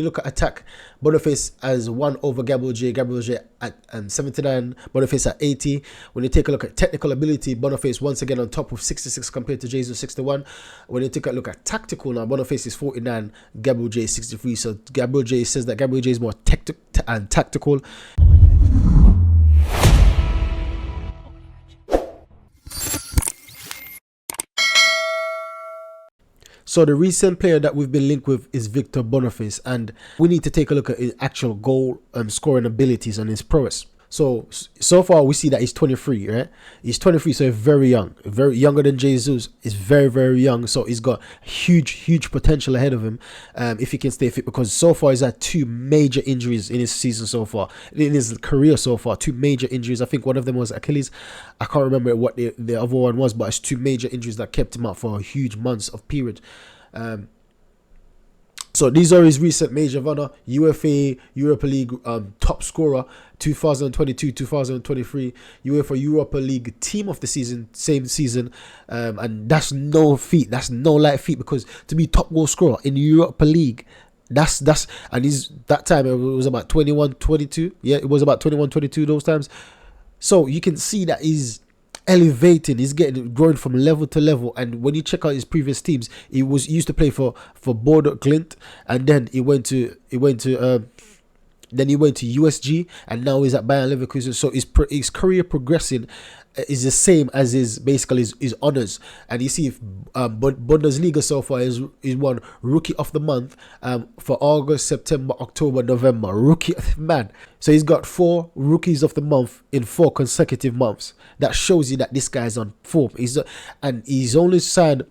You look at attack, Boniface has one over Gabriel J. Gabriel J at 79, Boniface at 80. When you take a look at technical ability, Boniface once again on top with 66 compared to Jesus 61. When you take a look at tactical now, Boniface is 49, Gabriel J is 63. So Gabriel J says that Gabriel J is more tactical. So the recent player that we've been linked with is Victor Boniface, and we need to take a look at his actual goal scoring abilities and his prowess. So far we see that he's 23, right? He's 23, so he's very young, very younger than Jesus. He's very, very young, so he's got huge potential ahead of him if he can stay fit, because so far he's had 2 major injuries in his season so far, in his career so far. 2 major injuries. I think one of them was Achilles. I can't remember what the other one was, but it's 2 major injuries that kept him out for a huge months of period. So these are his recent major of honor: UEFA Europa League top scorer 2022-2023, UEFA Europa League team of the season same season, and that's no feat, that's no light feat, because to be top goal scorer in Europa League, that's and he's that time it was about 21-22. Yeah, it was about 21-22 those times. So you can see that he's elevating, he's growing from level to level. And when you check out his previous teams, he used to play for Bordeaux Glint, and then he went to USG, and now he's at Bayern Leverkusen. So his career progressing is the same as his honors. And you see, if Bundesliga so far is won Rookie of the Month for August, September, October, November. Rookie, man. So he's got 4 Rookies of the Month in 4 consecutive months. That shows you that this guy's on form. He's only signed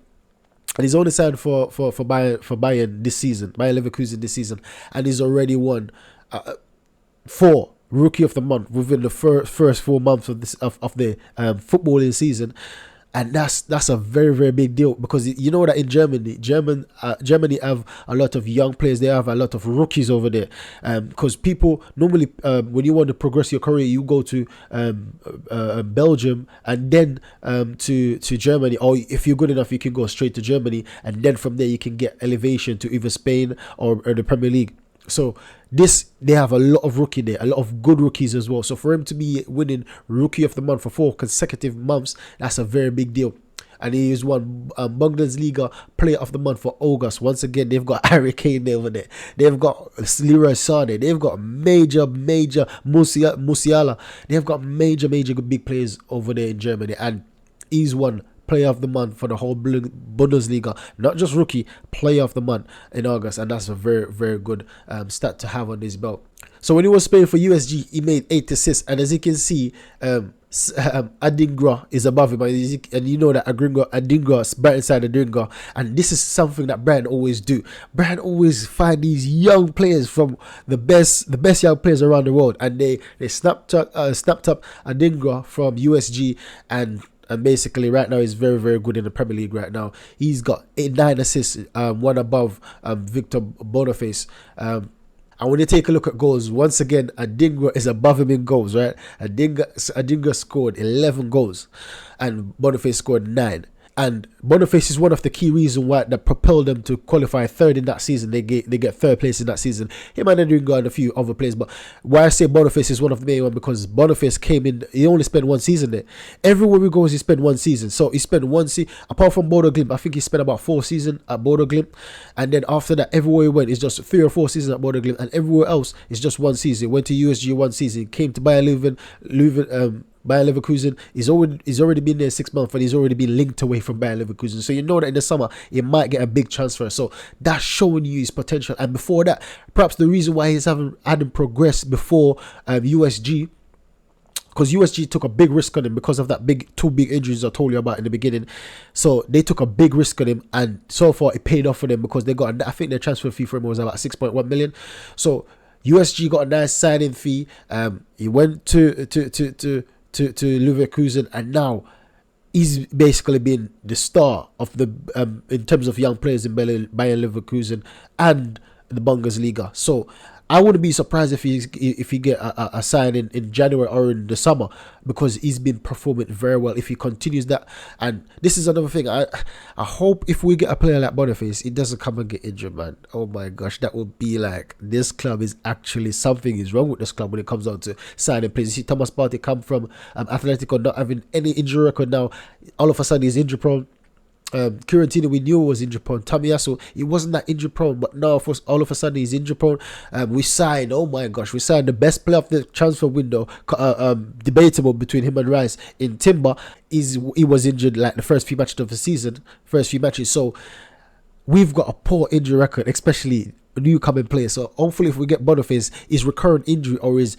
for Bayern this season, Bayern Leverkusen this season, and he's already won 4 Rookie of the Month within the first 4 months of the footballing season. And that's a very, very big deal, because you know that in Germany have a lot of young players. They have a lot of rookies over there, because people normally when you want to progress your career, you go to Belgium and then to Germany, or if you're good enough you can go straight to Germany, and then from there you can get elevation to either Spain or the Premier League. So they have a lot of rookie there, a lot of good rookies as well. So for him to be winning Rookie of the Month for 4 consecutive months, that's a very big deal. And he is one Bundesliga Player of the Month for August. Once again, they've got Harry Kane over there. They've got Leroy Sané. They've got major Musiala. They've got major big players over there in Germany, and he's one Player of the Month for the whole Bundesliga, not just Rookie, Player of the Month in August. And that's a very, very good stat to have on his belt. So when he was playing for USG, he made 8 assists, and as you can see, Adingra is above him, and you know that Adingra is right inside Adingra, and this is something that Brian always do. Brian always find these young players from the best young players around the world, and they snapped up Adingra from USG, and basically right now he's very, very good in the Premier League right now. He's got 9 assists, one above Victor Boniface. And when you take a look at goals, once again, Adingra is above him in goals, right? Adingra scored 11 goals and Boniface scored 9. And Boniface is one of the key reasons why that propelled them to qualify 3rd in that season. They get 3rd place in that season. Him and Adingra and a few other players. But why I say Boniface is one of the main ones, because Boniface came in, he only spent 1 season there. Everywhere he goes, he spent 1 season. So he spent 1 season, apart from Bordeaux Glimt, I think he spent about 4 seasons at Bordeaux Glimt. And then after that, everywhere he went, it's just 3 or 4 seasons at Bordeaux Glimt. And everywhere else, it's just 1 season. He went to USG 1 season, came to Bayern Leverkusen. He's already been there 6 months, and he's already been linked away from Bayern Leverkusen. So you know that in the summer he might get a big transfer. So that's showing you his potential. And before that, perhaps the reason why he's hadn't progressed before USG, because USG took a big risk on him because of that 2 big injuries I told you about in the beginning. So they took a big risk on him, and so far it paid off for them, because they got, I think their transfer fee for him was about 6.1 million. So USG got a nice signing fee. He went to Leverkusen, and now he's basically been the star of the in terms of young players in Bayern Leverkusen, and the Bundesliga. So I wouldn't be surprised if he get a sign in January or in the summer, because he's been performing very well if he continues that. And this is another thing. I hope if we get a player like Boniface, he doesn't come and get injured, man. Oh my gosh, that would be like, this club is actually, something is wrong with this club when it comes down to signing players. You see Thomas Partey come from Atletico, not having any injury record, now all of a sudden he's injury prone. Curantino, we knew was injury prone. Tomiyasu, he wasn't that injury prone, but now all of a sudden he's injury prone. We signed, oh my gosh, we signed the best player of the transfer window, debatable between him and Rice, in Timber. He was injured like the first few matches of the season, so we've got a poor injury record, especially new coming players. So hopefully if we get Boniface, his recurrent injury or his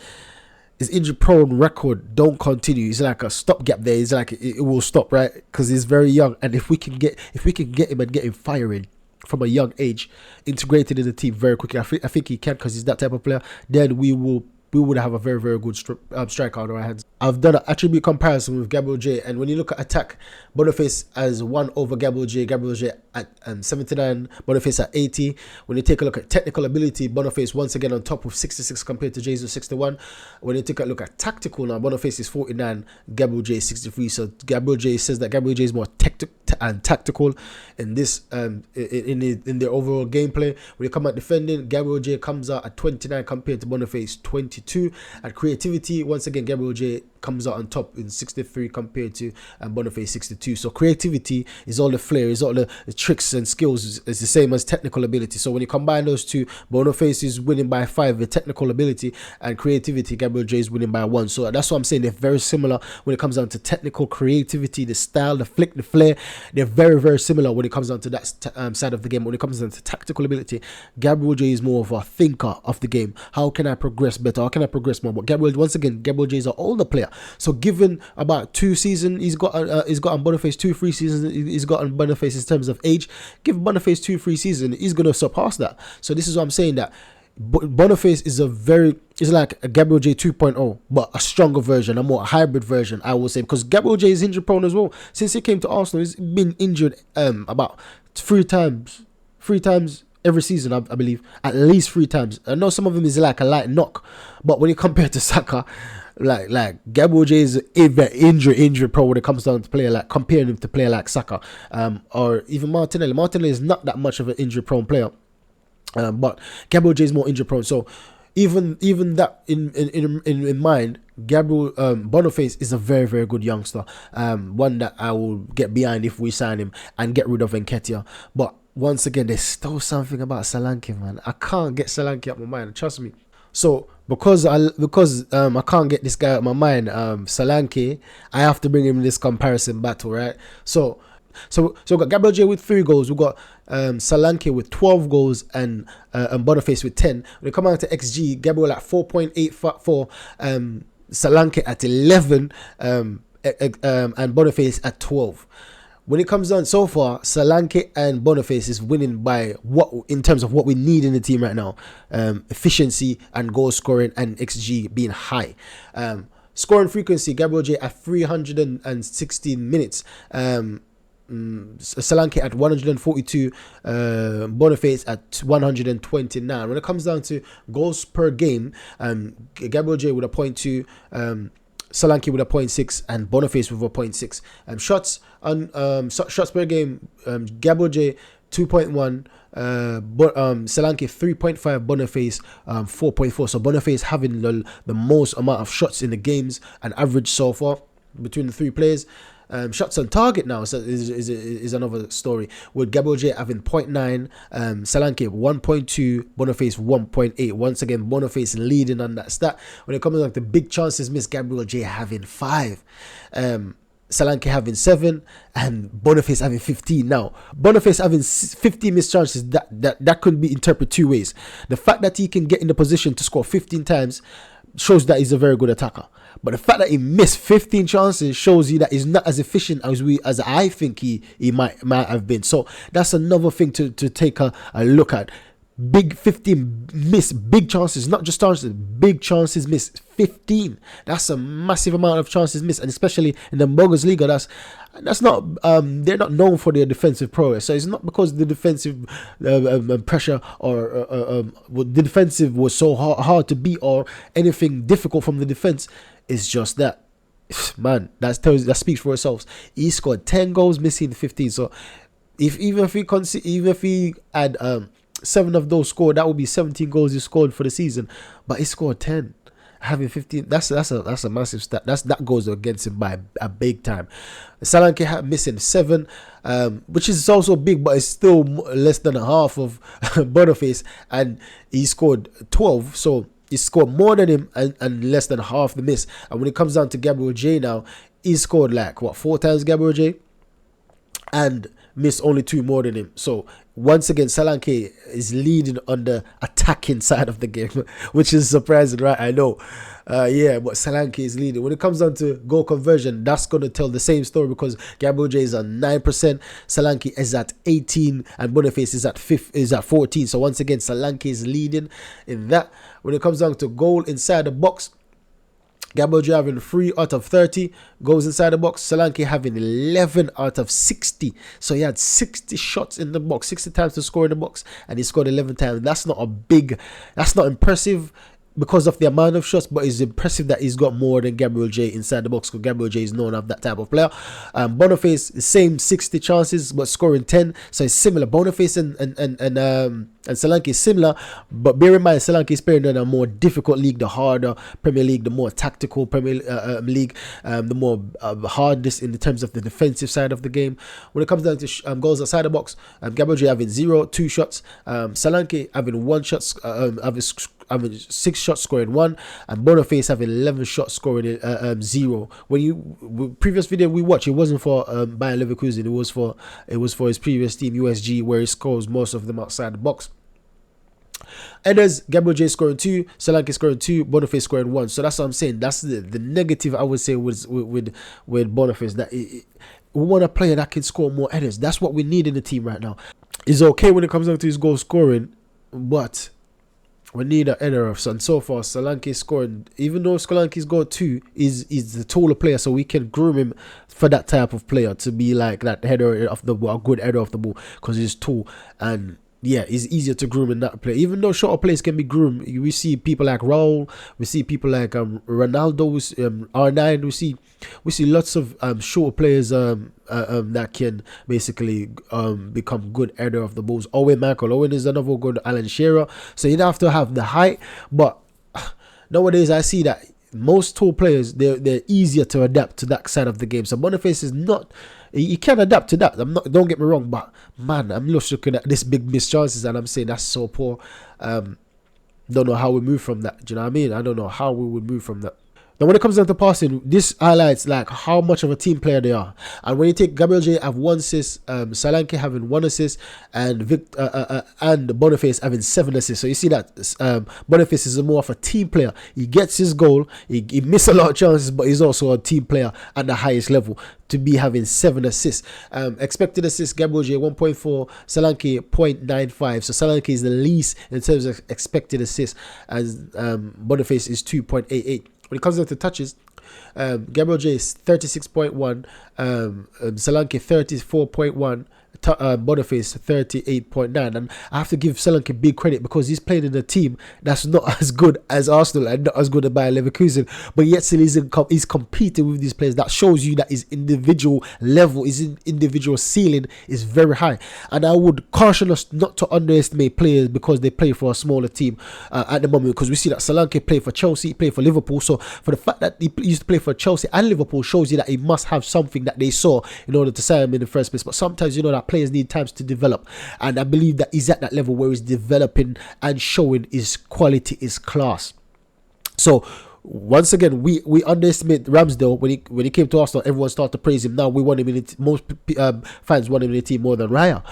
injury prone record don't continue. It's like a stopgap there. It's like it will stop, right? Because he's very young, and if we can get him and get him firing from a young age, integrated in the team very quickly, I think he can, because he's that type of player. Then we would have a very, very good striker on our hands. I've done an attribute comparison with Gabriel J, and when you look at attack, Boniface has 1 over Gabriel J at 79, Boniface at 80. When you take a look at technical ability, Boniface once again on top with 66 compared to J's with 61. When you take a look at tactical now, Boniface is 49, Gabriel J is 63. So Gabriel J says that Gabriel J is more tactical in this in their overall gameplay. When you come at defending, Gabriel J comes out at 29 compared to Boniface 22. At creativity, once again Gabriel J comes out on top in 63 compared to Boniface 62. So creativity is all the flair, is all the tricks and skills, is the same as technical ability. So when you combine those two, Boniface is winning by 5 with technical ability, and creativity, Gabriel J is winning by 1. So that's what I'm saying, they're very similar when it comes down to technical creativity, the style, the flick, the flair. They're very, very similar when it comes down to that side of the game. When it comes down to tactical ability, Gabriel J is more of a thinker of the game. How can I progress better? How can I progress more? But Gabriel J is an older player. So given about 2 seasons, he's got on Boniface 2-3 seasons, he's got on Boniface in terms of age. Give Boniface 2-3 seasons, he's gonna surpass that. So this is what I'm saying, that Boniface is like a Gabriel J 2.0, but a stronger version, a more hybrid version, I will say, because Gabriel J is injury prone as well. Since he came to Arsenal, he's been injured about 3 times every season, I believe, at least 3 times. I know some of them is like a light knock, but when you compare to Saka, like Gabriel J is injury prone when it comes down to player, like comparing him to player like Saka, or even Martinelli. Martinelli is not that much of an injury prone player, but Gabriel J is more injury prone. So even that in mind, Gabriel Boniface is a very, very good youngster, one that I will get behind if we sign him and get rid of Nketiah. But once again, there's still something about Solanke, man. I can't get Solanke out my mind, trust me. So because I can't get this guy out my mind, Solanke, I have to bring him in this comparison battle, right? So we've got Gabriel J with 3 goals. We've got Solanke with 12 goals and Boniface with 10. When it comes out to XG, Gabriel at 4.84, Solanke at 11, and Boniface at 12. When it comes down so far, Solanke and Boniface is winning by in terms of what we need in the team right now. Efficiency and goal scoring and XG being high. Scoring frequency, Gabriel J at 316 minutes. Solanke at 142, Boniface at 129. When it comes down to goals per game, Gabriel J with a 0.2, Solanke with a 0.6, and Boniface with a 0.6. Shots per game, Gabriel J 2.1, Solanke 3.5, Boniface 4.4. So Boniface having the most amount of shots in the games and average so far between the 3 players. Shots on target now is another story, with Gabriel J having 0.9, Solanke 1.2, Boniface 1.8. Once again, Boniface leading on that stat. When it comes to the big chances missed, Gabriel J having 5, Solanke having 7, and Boniface having 15. Now, Boniface having 15 missed chances, that could be interpreted 2 ways. The fact that he can get in the position to score 15 times shows that he's a very good attacker. But the fact that he missed 15 chances shows you that he's not as efficient as I think he might have been. So that's another thing to take a look at. big 15 missed big chances, not just chances, big chances missed. 15. That's a massive amount of chances missed, and especially in the Bundesliga, that's not they're not known for their defensive prowess. So it's not because the defensive pressure or the defensive was so hard to beat or anything difficult from the defense. It's just that, man, that speaks for itself. He scored 10 goals, missing 15. So even if he had 7 of those scored, that would be 17 goals he scored for the season. But he scored 10, having 15. That's a massive stat. That goes against him by a big time. Solanke missing 7, which is also big, but it's still less than half of Boniface, and he scored 12. So he scored more than him and less than half the miss. And when it comes down to Gabriel J now, he scored like 4 times Gabriel J, and missed only 2 more than him. So once again, Solanke is leading on the attacking side of the game, which is surprising, right? I know. But Solanke is leading. When it comes down to goal conversion, that's going to tell the same story, because Gabriel J is at 9%, Solanke is at 18, and Boniface is at 14. So once again, Solanke is leading in that. When it comes down to goal inside the box, Gabriel J having 3 out of 30 goes inside the box. Solanke having 11 out of 60. So he had 60 shots in the box, 60 times to score in the box, and he scored 11 times. That's not impressive because of the amount of shots, but it's impressive that he's got more than Gabriel J inside the box, because Gabriel J is known as that type of player. Boniface, the same 60 chances but scoring 10, so it's similar. Boniface and Solanke is similar, but bear in mind Solanke is playing in a more difficult league, the harder Premier League, the more tactical Premier League, the more hardness in the terms of the defensive side of the game. When it comes down to goals outside the box, Gabriel J having 2 shots, Solanke having 1 shot, having 6 shots scoring 1, and Boniface having 11 shots scoring 0. When previous video we watched, it wasn't for Bayer Leverkusen, it was for his previous team USG, where he scores most of them outside the box. Headers, Gabriel J scoring 2, Solanke scoring 2, Boniface scoring 1. So that's what I'm saying. That's the negative, I would say, with Boniface, that we want a player that can score more headers. That's what we need in the team right now. He's okay when it comes down to his goal scoring, but we need an header. And so far, Solanke scored, even though Solanke's got 2, is the taller player, so we can groom him for that type of player to be like that header of the ball, a good header of the ball, because he's tall, and yeah, it's easier to groom in that player. Even though shorter players can be groomed, we see people like Raul, we see people like Ronaldo, R9. We see lots of shorter players that can basically become good header of the balls. Michael Owen is another good. Alan Shearer. So you don't have to have the height, but nowadays I see that most tall players, they're easier to adapt to that side of the game. So Boniface is not. He can adapt to that. Don't get me wrong, but man, I'm just looking at this big missed chances and I'm saying that's so poor. Don't know how we move from that. Do you know what I mean? I don't know how we would move from that. Now, when it comes down to passing, this highlights like how much of a team player they are. And when you take Gabriel J have 1 assist, Solanke having 1 assist, and Boniface having 7 assists. So you see that Boniface is more of a team player. He gets his goal. He missed a lot of chances, but he's also a team player at the highest level to be having 7 assists. Expected assists, Gabriel J 1.4, Solanke 0.95. So Solanke is the least in terms of expected assists, as Boniface is 2.88. When it comes down to touches, Gabriel J is 36.1, Solanke 34.1, Boniface 38.9, and I have to give Solanke big credit because he's playing in a team that's not as good as Arsenal and not as good as Bayer Leverkusen, but yet still he's competing with these players. That shows you that his individual level, his individual ceiling is very high. And I would caution us not to underestimate players because they play for a smaller team at the moment, because we see that Solanke played for Chelsea, he played for Liverpool. So for the fact that he used to play for Chelsea and Liverpool shows you that he must have something that they saw in order to sign him in the first place. But sometimes you know that players need times to develop, and I believe that he's at that level where he's developing and showing his quality, his class. So once again, we underestimate Ramsdale. When he came to Arsenal, everyone started to praise him. Now we want him in it. Most fans want him in the team more than Raya.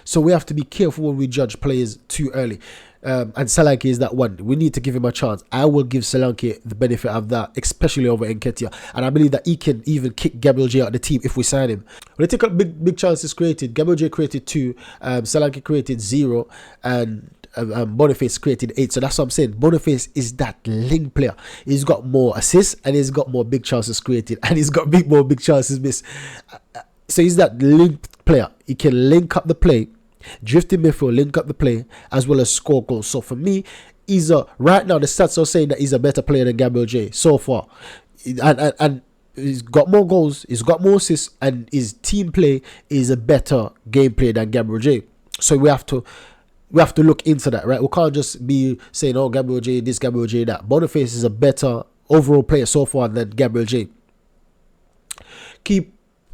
So we have to be careful when we judge players too early. And Solanke is that one. We need to give him a chance. I will give Solanke the benefit of that, especially over Nketiah. And I believe that he can even kick Gabriel J out of the team if we sign him. When they take up big chances created, Gabriel J created 2, Solanke created 0, and Boniface created 8. So that's what I'm saying. Boniface is that link player. He's got more assists and he's got more big chances created and he's got more big chances missed. So he's that link player. He can link up the play, drift in midfield, link up the play, as well as score goals. So for me, right now the stats are saying that he's a better player than Gabriel J so far, and he's got more goals, he's got more assists, and his team play is a better gameplay than Gabriel J. So we have to look into that, right? We can't just be saying, oh, Gabriel J this, Gabriel J that. Boniface is a better overall player so far than Gabriel J.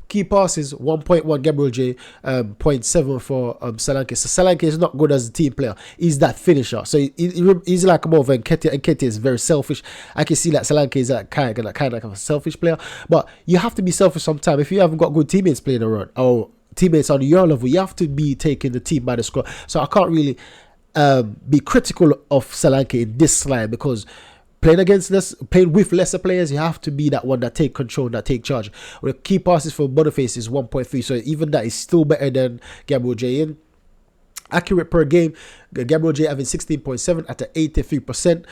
Key passes 1.1 Gabriel J, 0.7 for Solanke. So Solanke is not good as a team player. He's that finisher. So he's like more of Nketiah. Nketiah is very selfish. I can see that Solanke is that kind of a selfish player. But you have to be selfish sometimes. If you haven't got good teammates playing around or teammates on your level, you have to be taking the team by the scruff. So I can't really be critical of Solanke in this slide, because playing with lesser players, you have to be that one that take control, that take charge. The key passes for Boniface is 1.3, so even that is still better than Gabriel J. In accurate per game, Gabriel J having 16.7 at a 83%,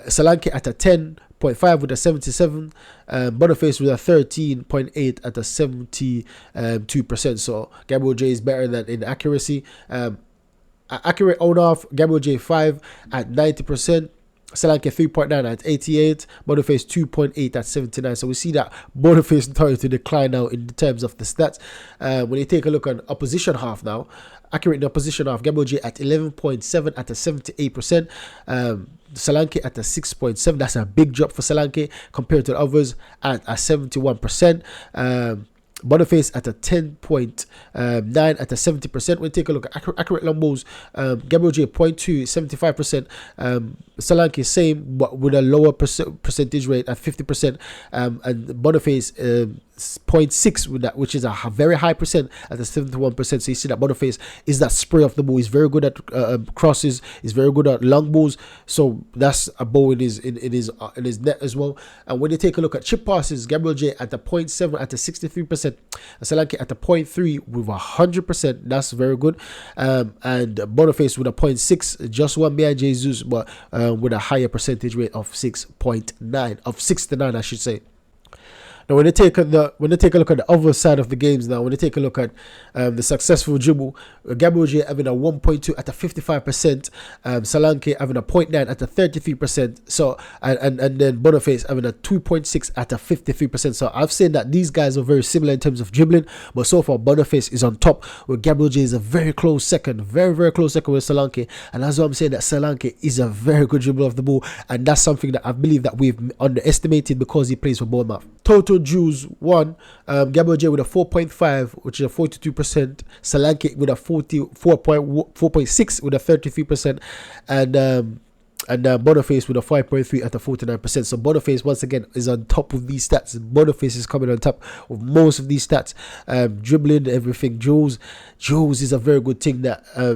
Solanke at a 10.5 with a 77, Boniface with a 13.8 at a 72%. So Gabriel J is better than in accuracy. Accurate on off, Gabriel J 5 at 90%. Solanke 3.9 at 88, Boniface 2.8 at 79. So we see that Boniface starting to decline now in terms of the stats. When you take a look at opposition half now, accurate in the opposition half, Gabriel J at 11.7 at a 78%, Solanke at a 6.7. That's a big drop for Solanke compared to the others at a 71%. Boniface at a 10.9 at a 70%. When you take a look at accurate long balls, Gabriel J 0.2, 75%. Solanke same, but with a lower percentage rate at 50%. And Boniface 0.6 with that, which is a very high percent at the 71%. So you see that Boniface is that spray of the ball. He's very good at crosses. He's very good at long balls. So that's a ball in his net as well. And when you take a look at chip passes, Gabriel J at the 0.7 at the 63%. Solanke at the 0.3 with 100%. That's very good. And Boniface with a 0.6, just one behind Jesus, but with a higher percentage rate of 6.9 of 6 to 9, I should say. Now, when they take a look at the other side of the games, when they take a look at the successful dribble, Gabriel J having a 1.2 at a 55%, Solanke having a 0.9 at a 33%, so and then Boniface having a 2.6 at a 53%. So I've seen that these guys are very similar in terms of dribbling, but so far Boniface is on top, where Gabriel J is a very close second, very close second with Solanke. And that's why I'm saying that Solanke is a very good dribbler of the ball, and that's something that I believe that we've underestimated because he plays for Bournemouth. Total duels won, Gabriel J with a 4.5, which is a 42%, Solanke with a 4.6 with a 33%, and Boniface with a 5.3 at a 49%. So Boniface once again is on top of these stats. Boniface is coming on top of most of these stats, dribbling, everything. Jules is a very good thing that a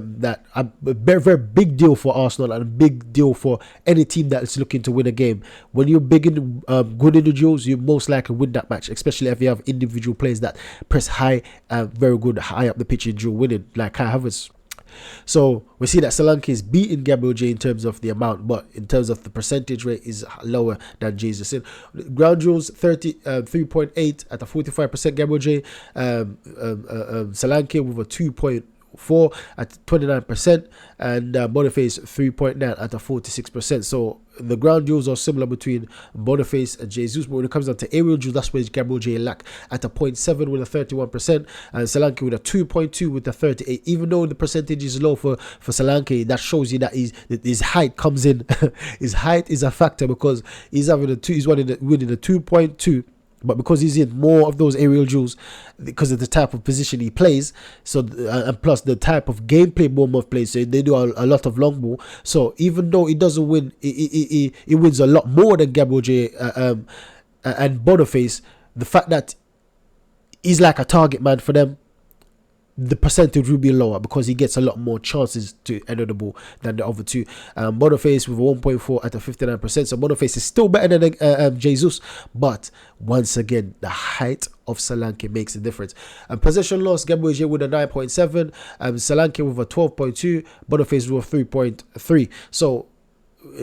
very big deal for Arsenal and a big deal for any team that is looking to win a game. When you're good in the duels, you most likely win that match, especially if you have individual players that press high, very good high up the pitch in duel winning, like Kai Havertz. So we see that Solanke is beating Gabriel J in terms of the amount, but in terms of the percentage rate is lower than Jesus. In ground duels, 3.8 at a 45%. Gabriel J, Solanke with a 2.4 at 29%, and Boniface 3.9 at a 46%. So the ground duels are similar between Boniface and Jesus, but when it comes down to aerial duels, that's where Gabriel J lack at a 0.7 with a 31%, and Solanke with a 2.2 with a 38. Even though the percentage is low for Solanke, that shows you that his height comes in. His height is a factor, because he's winning the 2.2. But because he's in more of those aerial duels, because of the type of position he plays, so and plus the type of gameplay Bournemouth plays, so they do a lot of long ball. So even though he doesn't win, he wins a lot more than Gabriel J and Boniface. The fact that he's like a target man for them, the percentage will be lower because he gets a lot more chances to enter the ball than the other two. Boniface with 1.4 at a 59%. So Boniface is still better than Jesus, but once again, the height of Solanke makes a difference. Possession loss, Gabriel with a 9.7, Solanke with a 12.2, Boniface with a 3.3. So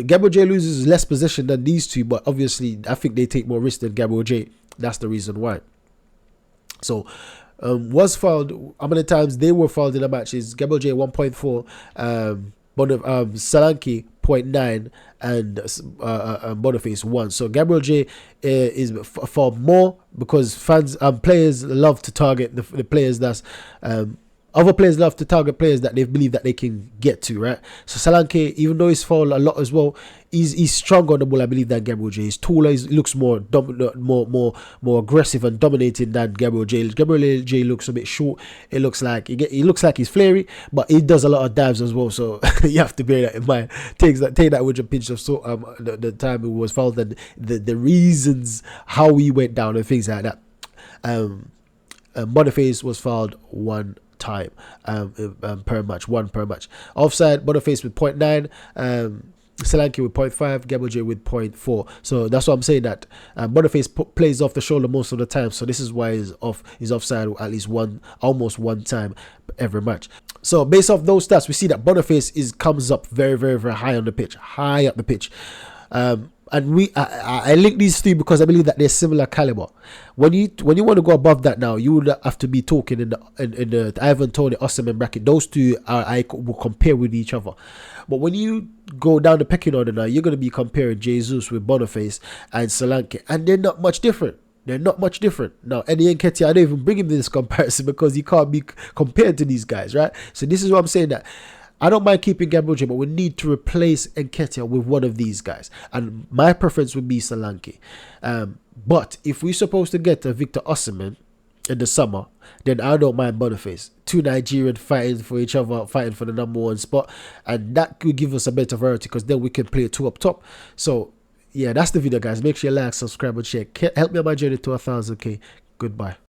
Gabriel loses less possession than these two, but obviously I think they take more risk than Gabriel. That's the reason why. So was fouled. How many times they were fouled in the match is Gabriel 1.4, Solanke 0.9, and Boniface 1. So Gabriel J is fouled more because players love to target the players that's other players love to target players that they believe that they can get to, right? So Solanke, even though he's fouled a lot as well, he's stronger on the ball, I believe, than Gabriel J. He's taller, he looks more dominant, more aggressive and dominating than Gabriel J. Gabriel J looks a bit short. It looks like he looks like he's flary, but he does a lot of dives as well. So you have to bear that in mind. Take that with a pinch of salt. The time it was fouled and the reasons how he went down and things like that. Boniface was fouled one time per match, one per match. Offside, Boniface with 0.9, Solanke with 0.5, Gabriel with 0.4. So that's what I'm saying, that Boniface plays off the shoulder most of the time. So this is why he's offside at least almost one time every match. So based off those stats, we see that Boniface comes up very, very, very high on the pitch, high up the pitch. And I link these three because I believe that they're similar caliber. When you want to go above that now, you would have to be talking in the Ivan Toney Osimhen bracket. Those two I will compare with each other. But when you go down the pecking order now, you're going to be comparing Jesus with Boniface and Solanke, and they're not much different. Now, Eddie Nketiah, I don't even bring him to this comparison because he can't be compared to these guys, right? So this is what I'm saying, that I don't mind keeping Gabriel J, but we need to replace Nketiah with one of these guys. And my preference would be Solanke. But if we're supposed to get a Victor Osimhen in the summer, then I don't mind Boniface. Two Nigerians fighting for each other, fighting for the number one spot. And that could give us a better variety because then we can play two up top. So, yeah, that's the video, guys. Make sure you like, subscribe, and share. Help me on my journey to 1,000K. Goodbye.